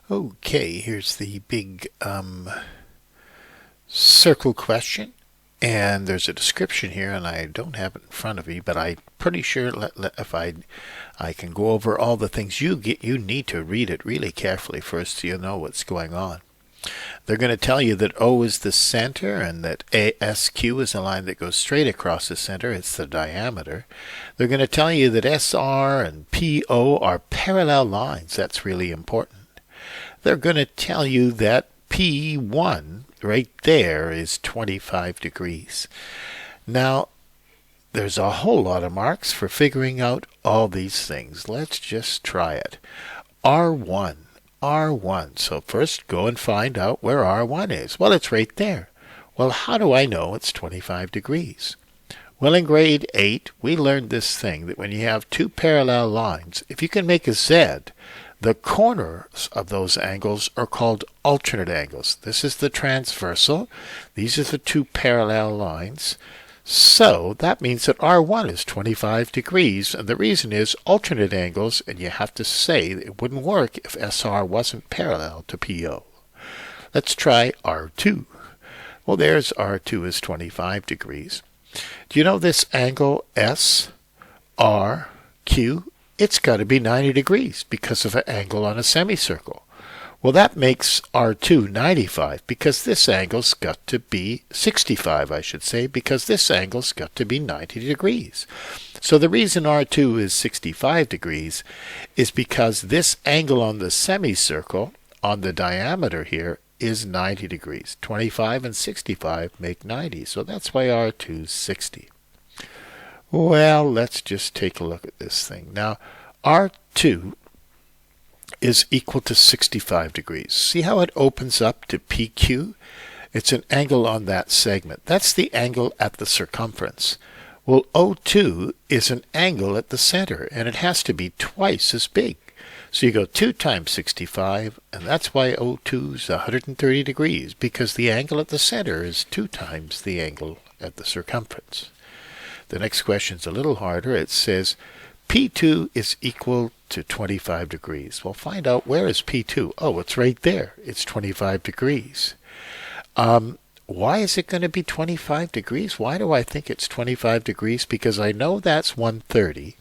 Okay, here's the big circle question. And there's a description here, and I don't have it in front of me, but I'm pretty sure if I can go over all the things you need to read it really carefully first so you know what's going on. They're going to tell you that O is the center and that ASQ is a line that goes straight across the center. It's the diameter. They're going to tell you that SR and PO are parallel lines. That's really important. They're going to tell you that P1 right there is 25 degrees. Now, there's a whole lot of marks for figuring out all these things. Let's just try it. R1. So first go and find out where R1 is. Well, it's right there. Well, how do I know it's 25 degrees? Well, in grade 8, we learned this thing that when you have two parallel lines, if you can make a Z, the corners of those angles are called alternate angles. This is the transversal. These are the two parallel lines. So that means that R1 is 25 degrees, and the reason is alternate angles, and you have to say it wouldn't work if SR wasn't parallel to PO. Let's try R2. Well, there's R2 is 25 degrees. Do you know this angle SRQ? It's got to be 90 degrees because of an angle on a semicircle. Well, that makes R2 95 because this angle's got to be 65, I should say, because this angle's got to be 90 degrees. So the reason R2 is 65 degrees is because this angle on the semicircle, on the diameter here, is 90 degrees. 25 and 65 make 90, so that's why R2 is 60. Well, let's just take a look at this thing. Now, R2 is equal to 65 degrees. See how it opens up to PQ? It's an angle on that segment. That's the angle at the circumference. Well, O2 is an angle at the center, and it has to be twice as big. So you go 2 times 65, and that's why O2 is 130 degrees, because the angle at the center is 2 times the angle at the circumference. The next question's a little harder. It says P2 is equal to 25 degrees. Well, find out where is P2. Oh, it's right there. It's 25 degrees. Why is it going to be 25 degrees? Why do I think it's 25 degrees? Because I know that's 130,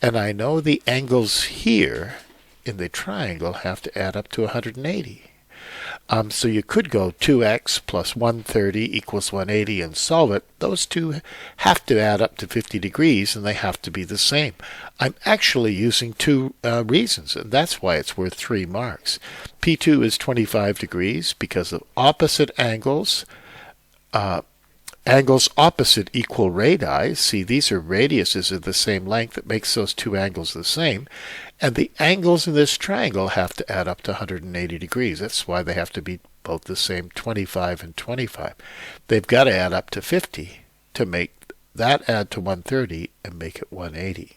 and I know the angles here in the triangle have to add up to 180. So you could go 2x plus 130 equals 180 and solve it. Those two have to add up to 50 degrees, and they have to be the same. I'm actually using two reasons, and that's why it's worth 3 marks. P2 is 25 degrees because of opposite angles. Angles opposite equal radii. See, these are radiuses of the same length. That makes those two angles the same. And the angles in this triangle have to add up to 180 degrees. That's why they have to be both the same, 25 and 25. They've got to add up to 50 to make that add to 130 and make it 180.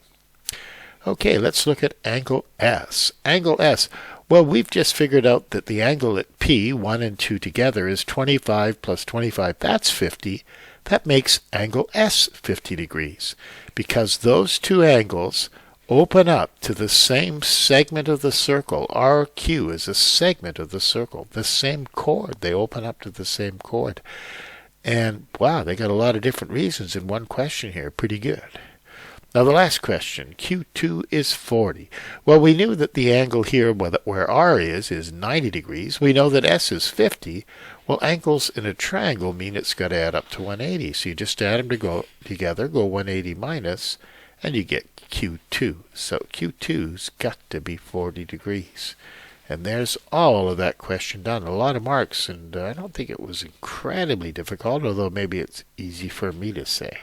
Okay, let's look at angle S. Angle S. Well, we've just figured out that the angle at P, 1 and 2 together, is 25 plus 25. That's 50. That makes angle S 50 degrees because those two angles open up to the same segment of the circle. RQ is a segment of the circle, the same chord. They open up to the same chord. And wow, they got a lot of different reasons in one question here. Pretty good. Now the last question, Q2 is 40. Well, we knew that the angle here where R is 90 degrees. We know that S is 50. Well, angles in a triangle mean it's got to add up to 180. So you just add them together, go 180 minus, and you get Q2. So Q2's got to be 40 degrees. And there's all of that question done. A lot of marks, and I don't think it was incredibly difficult, although maybe it's easy for me to say.